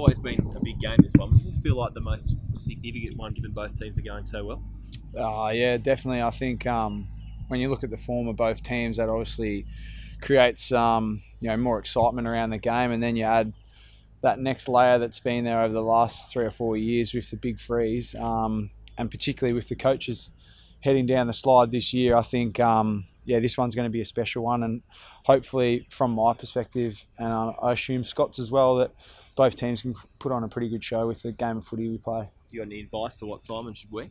always been a big game, this one. Does this feel like the most significant one, given both teams are going so well? Yeah, definitely. I think when you look at the form of both teams, that obviously creates more excitement around the game, and then you add that next layer that's been there over the last 3 or 4 years with the big freeze, and particularly with the coaches heading down the slide this year. I think this one's going to be a special one, and hopefully, from my perspective, and I assume Scott's as well, that both teams can put on a pretty good show with the game of footy we play. You got any advice for what Simon should wear?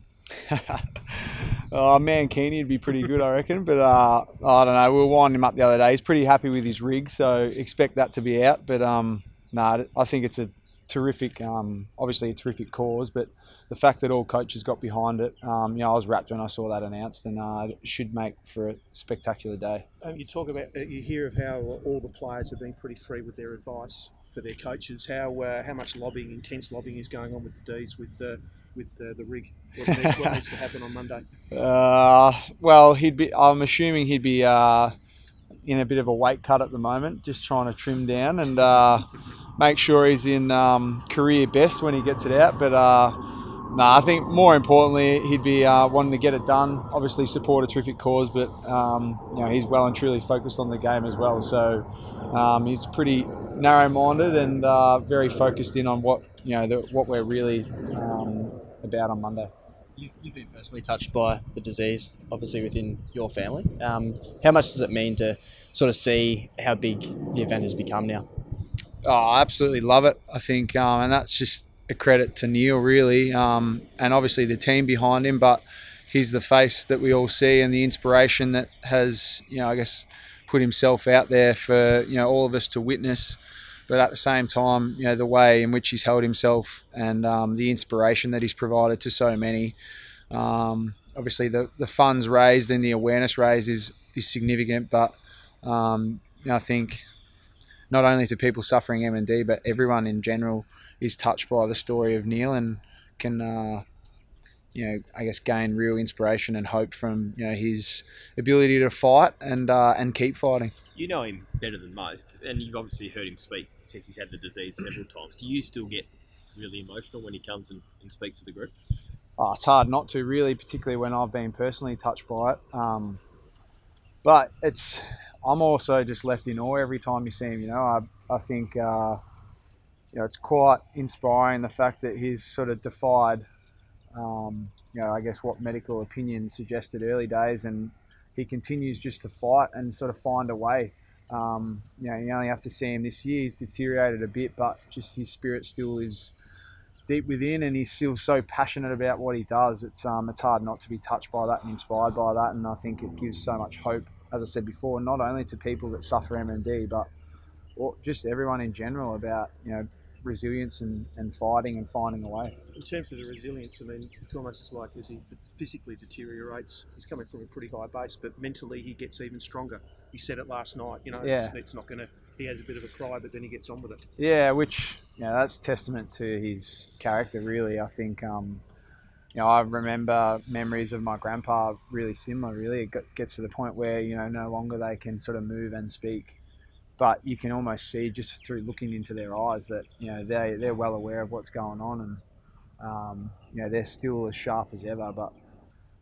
Mankini would be pretty good, I reckon. But I don't know. We were winding him up the other day. He's pretty happy with his rig, so expect that to be out. But I think it's a terrific, obviously a terrific cause. But the fact that all coaches got behind it, I was rapt when I saw that announced, and it should make for a spectacular day. You talk about, you hear of how all the players have been pretty free with their advice for their coaches. How much lobbying, intense lobbying, is going on with the D's with the rig? What needs to happen on Monday? Well, I'm assuming he'd be in a bit of a weight cut at the moment, just trying to trim down and make sure he's in career best when he gets it out. But I think more importantly, he'd be wanting to get it done. Obviously, support a terrific cause, but he's well and truly focused on the game as well. So he's pretty narrow-minded and very focused in on what we're really about on Monday. You've been personally touched by the disease, obviously within your family. How much does it mean to sort of see how big the event has become now? Oh, I absolutely love it. I think, and that's just a credit to Neil, really, and obviously the team behind him. But he's the face that we all see and the inspiration that has, I guess, put himself out there for all of us to witness. But at the same time, the way in which he's held himself and the inspiration that he's provided to so many. Obviously, the funds raised and the awareness raised is significant. But I think not only to people suffering MND, but everyone in general is touched by the story of Neil and can, I guess, gain real inspiration and hope from his ability to fight and keep fighting. You know him better than most, and you've obviously heard him speak since he's had the disease several times. Do you still get really emotional when he comes and speaks to the group? Oh, it's hard not to, really, particularly when I've been personally touched by it. But I'm also just left in awe every time you see him. I think it's quite inspiring, the fact that he's sort of defied I guess what medical opinion suggested early days, and he continues just to fight and sort of find a way. You only have to see him this year. He's deteriorated a bit, but just his spirit still is deep within, and he's still so passionate about what he does. It's hard not to be touched by that and inspired by that, and I think it gives so much hope, as I said before, not only to people that suffer MND, but just everyone in general about resilience and fighting and finding a way. In terms of the resilience, I mean, it's almost as like as he physically deteriorates, he's coming from a pretty high base, but mentally he gets even stronger. He said it last night, it's not going to, he has a bit of a cry, but then he gets on with it. Yeah, which, that's testament to his character, really. I think, I remember memories of my grandpa really similar, really. It gets to the point where, no longer they can sort of move and speak. But you can almost see just through looking into their eyes that they're well aware of what's going on, and they're still as sharp as ever. But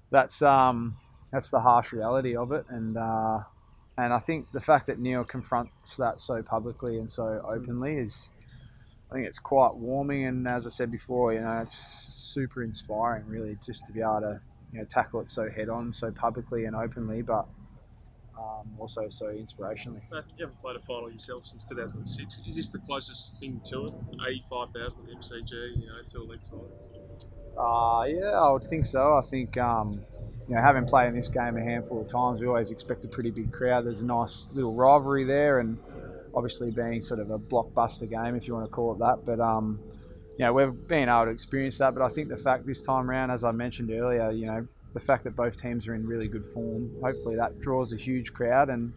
that's the harsh reality of it, and I think the fact that Neil confronts that so publicly and so openly I think it's quite warming, and as I said before, it's super inspiring, really, just to be able to tackle it so head on, so publicly and openly, but also so inspirationally. You haven't played a final yourself since 2006. Is this the closest thing to it? 85,000 at MCG, 2 leg sides? Yeah, I would think so. I think having played in this game a handful of times, we always expect a pretty big crowd. There's a nice little rivalry there, and obviously being sort of a blockbuster game, if you want to call it that. But we've been able to experience that. But I think the fact this time around, as I mentioned earlier, the fact that both teams are in really good form, hopefully that draws a huge crowd, and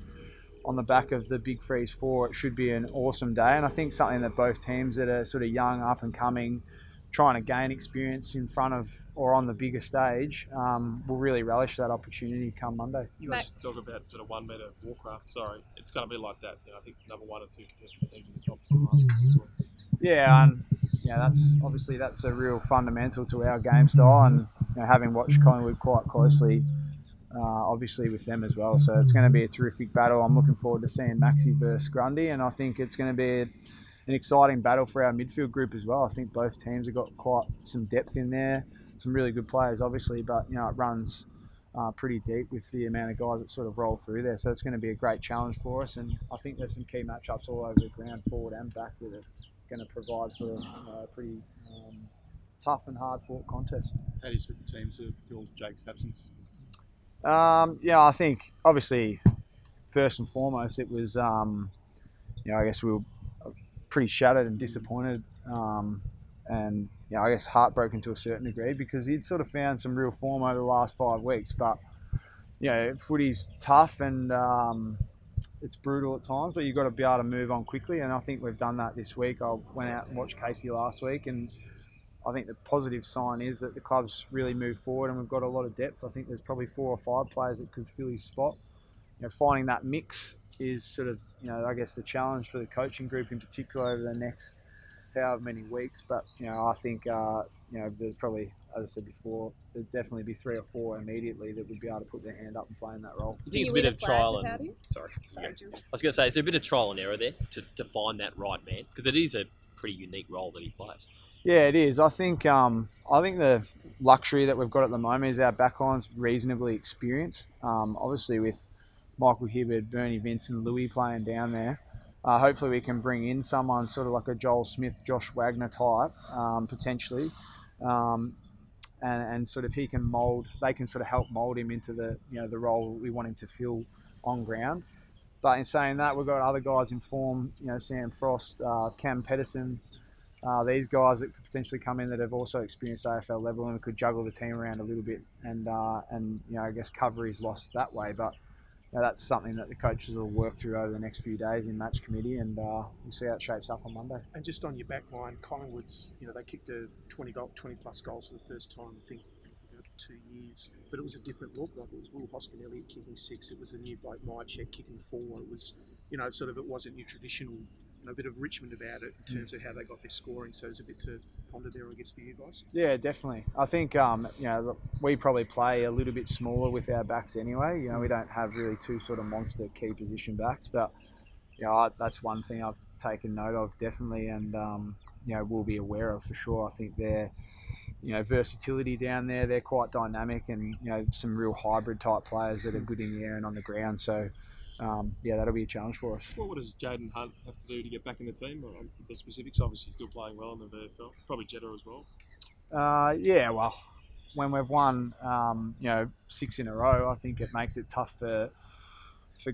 on the back of the Big Freeze 4, it should be an awesome day. And I think something that both teams that are sort of young, up and coming, trying to gain experience in front of or on the bigger stage, will really relish that opportunity come Monday. You guys talk about sort of 1 metre Warcraft. Sorry, it's going to be like that. I think number 1 or 2 contested teams in the top 2 last 6 weeks. Yeah, that's a real fundamental to our game style, and having watched Collingwood quite closely, obviously with them as well. So it's going to be a terrific battle. I'm looking forward to seeing Maxi versus Grundy, and I think it's going to be an exciting battle for our midfield group as well. I think both teams have got quite some depth in there, some really good players, obviously, but it runs pretty deep with the amount of guys that sort of roll through there. So it's going to be a great challenge for us, and I think there's some key matchups all over the ground, forward and back, that are going to provide for a pretty tough and hard-fought contest. How do you expect the team to fill Jake's absence? I think obviously first and foremost it was I guess we were pretty shattered and disappointed, and I guess heartbroken to a certain degree, because he'd sort of found some real form over the last 5 weeks. But footy's tough, and it's brutal at times, but you've got to be able to move on quickly, and I think we've done that this week. I went out and watched Casey last week, and I think the positive sign is that the club's really moved forward and we've got a lot of depth. I think there's probably 4 or 5 players that could fill his spot. Finding that mix is sort of, I guess the challenge for the coaching group in particular over the next however many weeks. But, I think, there's probably, as I said before, there'd definitely be 3 or 4 immediately that would be able to put their hand up and play in that role. You think it's a bit of trial and... Sorry. I was going to say, it's a bit of trial and error there to find that right man, because it is a pretty unique role that he plays. Yeah, it is. I think the luxury that we've got at the moment is our backline's reasonably experienced. Obviously, with Michael Hibberd, Bernie Vincent, Louis playing down there, hopefully we can bring in someone sort of like a Joel Smith, Josh Wagner type, potentially, and sort of they can sort of help mould him into the the role we want him to fill on ground. But in saying that, we've got other guys in form, Sam Frost, Cam Pedersen. These guys that could potentially come in that have also experienced AFL level and could juggle the team around a little bit and I guess cover his loss that way. But that's something that the coaches will work through over the next few days in match committee, and we'll see how it shapes up on Monday. And just on your back line, Collingwood's, they kicked a 20 plus goals for the first time, I think, in about 2 years. But it was a different look. Like, it was Will Hoskin Elliott kicking 6. It was the new bloke Myercheck kicking 4. It was, it wasn't your traditional. A bit of Richmond about it in terms of how they got their scoring, so there's a bit to ponder there, I guess, for you guys. Yeah, definitely. I think we probably play a little bit smaller with our backs anyway. We don't have really 2 sort of monster key position backs, but that's one thing I've taken note of definitely, and we'll be aware of for sure. I think their versatility down there, they're quite dynamic, and some real hybrid type players that are good in the air and on the ground. So. That'll be a challenge for us. What does Jaden Hunt have to do to get back in the team? The specifics, obviously, still playing well in the VFL. Probably Jetta as well. Well, when we've won, 6 in a row, I think it makes it tough for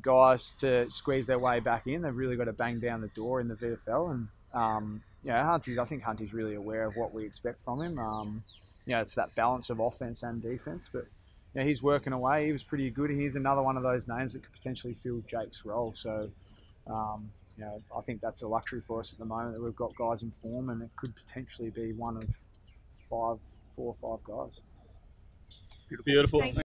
guys to squeeze their way back in. They've really got to bang down the door in the VFL, and I think Hunty's really aware of what we expect from him. It's that balance of offense and defense, but. He's working away. He was pretty good. He's another one of those names that could potentially fill Jake's role. So, I think that's a luxury for us at the moment, that we've got guys in form, and it could potentially be one of 4 or 5 guys. Beautiful.